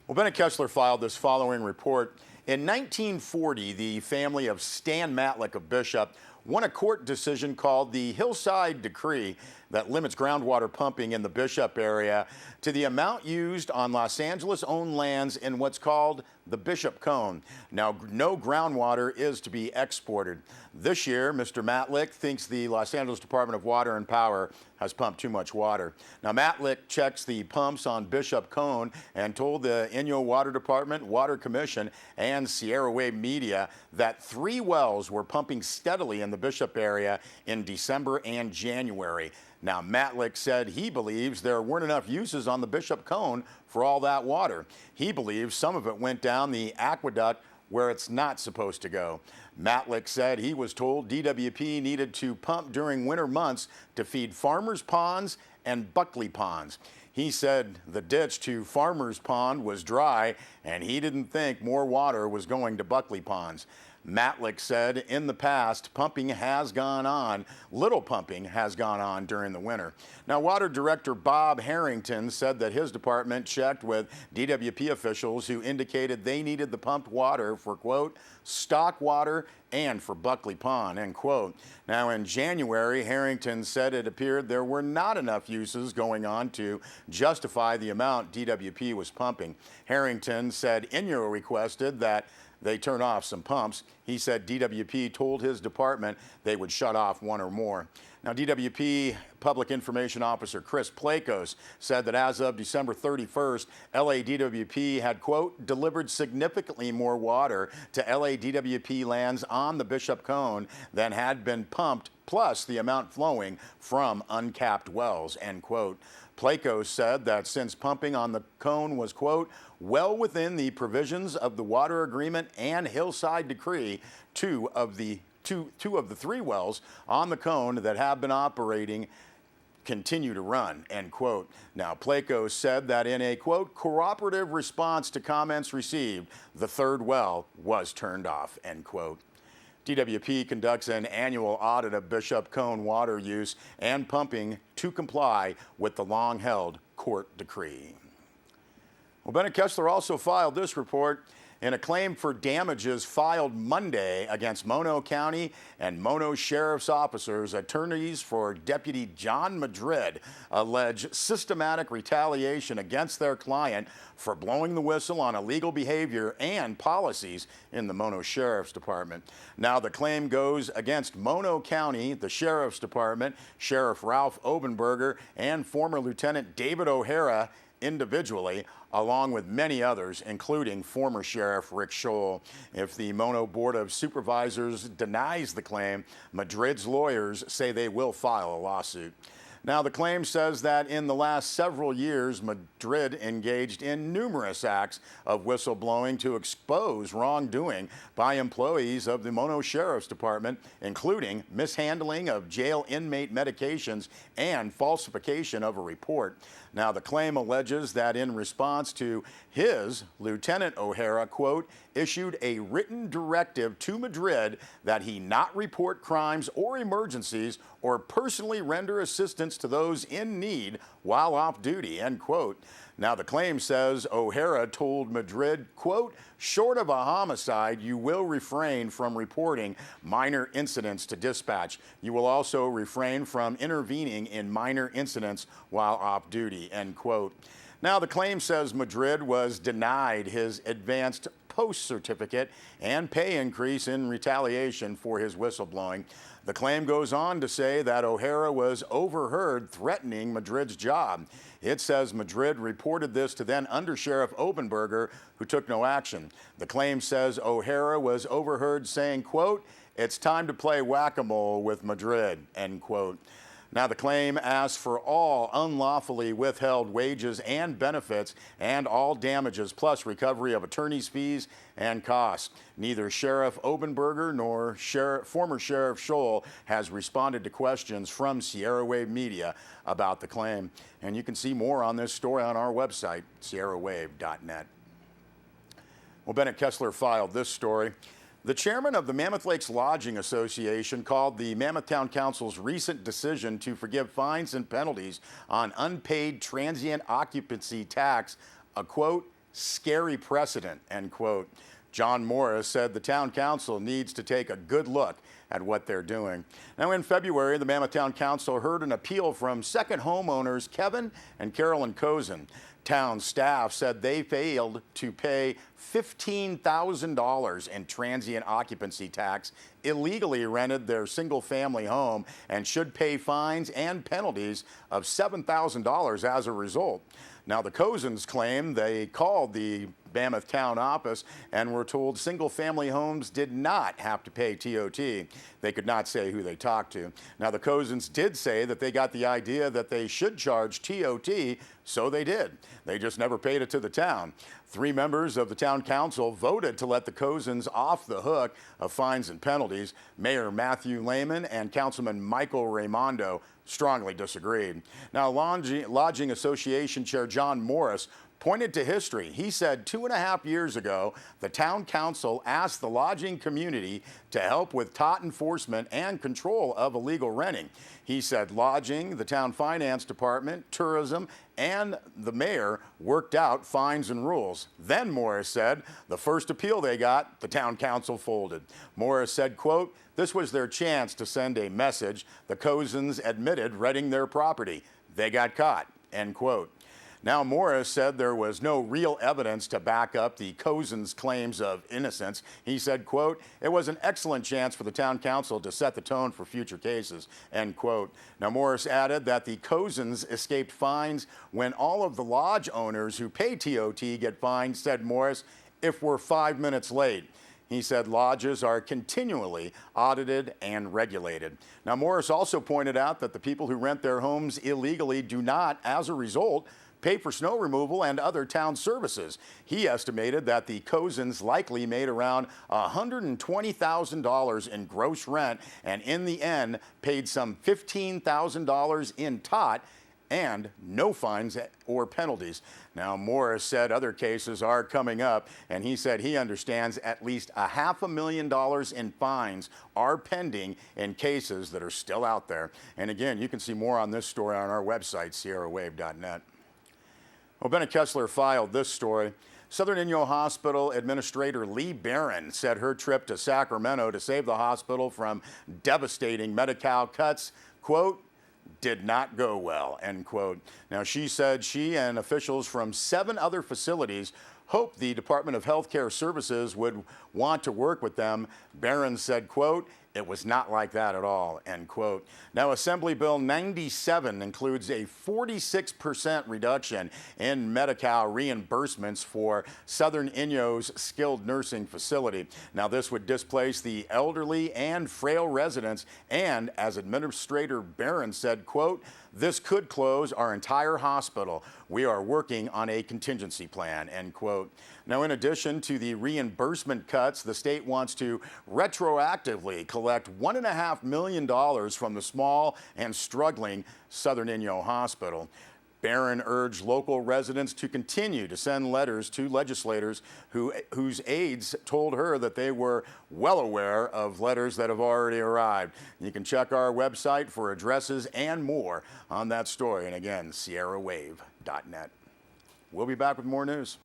Well, Bennett Kessler filed this following report. In 1940, the family of Stan Matlick of Bishop won a court decision called the Hillside Decree that limits groundwater pumping in the Bishop area to the amount used on Los Angeles-owned lands in what's called the Bishop Cone. Now, no groundwater is to be exported. This year, Mr. Matlick thinks the Los Angeles Department of Water and Power has pumped too much water. Now, Matlick checks the pumps on Bishop Cone and told the Inyo Water Department, Water Commission, and Sierra Wave Media that 3 wells were pumping steadily in the Bishop area in December and January. Now, Matlick said he believes there weren't enough uses on the Bishop Cone for all that water. He believes some of it went down the aqueduct where it's not supposed to go. Matlick said he was told DWP needed to pump during winter months to feed Farmers Ponds and Buckley Ponds. He said the ditch to Farmers Pond was dry and he didn't think more water was going to Buckley Ponds. Matlick said in the past, pumping has gone on, little pumping has gone on during the winter. Now, Water Director Bob Harrington said that his department checked with DWP officials who indicated they needed the pumped water for, quote, stock water and for Buckley Pond, end quote. Now, in January, Harrington said it appeared there were not enough uses going on to justify the amount DWP was pumping. Harrington said Inyo requested that they turn off some pumps. He said DWP told his department they would shut off 1 or more. Now, DWP Public Information Officer Chris Plakos said that as of December 31st, LADWP had, quote, delivered significantly more water to LADWP lands on the Bishop Cone than had been pumped, plus the amount flowing from uncapped wells, end quote. Plakos said that since pumping on the cone was, quote, well within the provisions of the water agreement and Hillside Decree, two of the 3 wells on the cone that have been operating continue to run, end quote. Now, Plakos said that in a, quote, cooperative response to comments received, the 3rd well was turned off, end quote. DWP conducts an annual audit of Bishop Cone water use and pumping to comply with the long-held court decree. Well, Bennett Kessler also filed this report in a claim for damages filed Monday against Mono County and Mono Sheriff's officers. Attorneys for Deputy John Madrid allege systematic retaliation against their client for blowing the whistle on illegal behavior and policies in the Mono Sheriff's Department. Now, the claim goes against Mono County, the Sheriff's Department, Sheriff Ralph Obenberger, and former Lieutenant David O'Hara individually, along with many others, including former Sheriff Rick Scholl. If the Mono Board of Supervisors denies the claim, Madrid's lawyers say they will file a lawsuit. Now, the claim says that in the last several years, Madrid engaged in numerous acts of whistleblowing to expose wrongdoing by employees of the Mono Sheriff's Department, including mishandling of jail inmate medications and falsification of a report. Now, the claim alleges that in response to his, Lieutenant O'Hara, quote, issued a written directive to Madrid that he not report crimes or emergencies or personally render assistance to those in need while off duty, end quote. Now, the claim says O'Hara told Madrid, quote, short of a homicide, you will refrain from reporting minor incidents to dispatch. You will also refrain from intervening in minor incidents while off duty, end quote. Now, the claim says Madrid was denied his advanced post certificate and pay increase in retaliation for his whistleblowing. The claim goes on to say that O'Hara was overheard threatening Madrid's job. It says Madrid reported this to then Under Sheriff Obenberger, who took no action. The claim says O'Hara was overheard saying, quote, it's time to play whack-a-mole with Madrid, end quote. Now, the claim asks for all unlawfully withheld wages and benefits and all damages, plus recovery of attorney's fees and costs. Neither Sheriff Obenberger nor former Sheriff Scholl has responded to questions from Sierra Wave Media about the claim. And you can see more on this story on our website, sierrawave.net. Well, Bennett Kessler filed this story. The chairman of the Mammoth Lakes Lodging Association called the Mammoth Town Council's recent decision to forgive fines and penalties on unpaid transient occupancy tax a, quote, scary precedent, end quote. John Morris said the town council needs to take a good look at what they're doing. Now, in February, the Mammoth Town Council heard an appeal from second homeowners Kevin and Carolyn Cozen. Town staff said they failed to pay $15,000 in transient occupancy tax, illegally rented their single-family home, and should pay fines and penalties of $7,000 as a result. Now, the Cozens claim they called the Mammoth Town office and were told single-family homes did not have to pay TOT. They could not say who they talked to. Now, the Cozens did say that they got the idea that they should charge TOT, so they did. They just never paid it to the town. 3 members of the town council voted to let the Cozens off the hook of fines and penalties. Mayor Matthew Lehman and Councilman Michael Raimondo strongly disagreed. Now, Lodging Association Chair John Morris pointed to history. He said 2.5 years ago, the town council asked the lodging community to help with TOT enforcement and control of illegal renting. He said lodging, the town finance department, tourism, and the mayor worked out fines and rules. Then, Morris said, the first appeal they got, the town council folded. Morris said, quote, this was their chance to send a message. The Cozens admitted renting their property. They got caught, end quote. Now, Morris said there was no real evidence to back up the Cozens' claims of innocence. He said, quote, it was an excellent chance for the town council to set the tone for future cases, end quote. Now, Morris added that the Cozens escaped fines when all of the lodge owners who pay TOT get fined, said Morris, if we're 5 minutes late. He said lodges are continually audited and regulated. Now, Morris also pointed out that the people who rent their homes illegally do not, as a result, pay for snow removal and other town services. He estimated that the Cozens likely made around $120,000 in gross rent and in the end paid some $15,000 in TOT and no fines or penalties. Now, Morris said other cases are coming up, and he said he understands at least $500,000 in fines are pending in cases that are still out there. And again, you can see more on this story on our website, sierrawave.net. Well, Bennett Kessler filed this story. Southern Inyo Hospital Administrator Lee Barron said her trip to Sacramento to save the hospital from devastating Medi-Cal cuts, quote, did not go well, end quote. Now, she said she and officials from 7 other facilities hoped the Department of Health Care Services would want to work with them. Barron said, quote, it was not like that at all, end quote. Now, Assembly Bill 97 includes a 46% reduction in Medi-Cal reimbursements for Southern Inyo's skilled nursing facility. Now, this would displace the elderly and frail residents, and as Administrator Barron said, quote, this could close our entire hospital. We are working on a contingency plan, end quote. Now, in addition to the reimbursement cuts, the state wants to retroactively collect $1.5 million from the small and struggling Southern Inyo Hospital. Barron urged local residents to continue to send letters to legislators whose aides told her that they were well aware of letters that have already arrived. You can check our website for addresses and more on that story. And again, sierrawave.net. We'll be back with more news.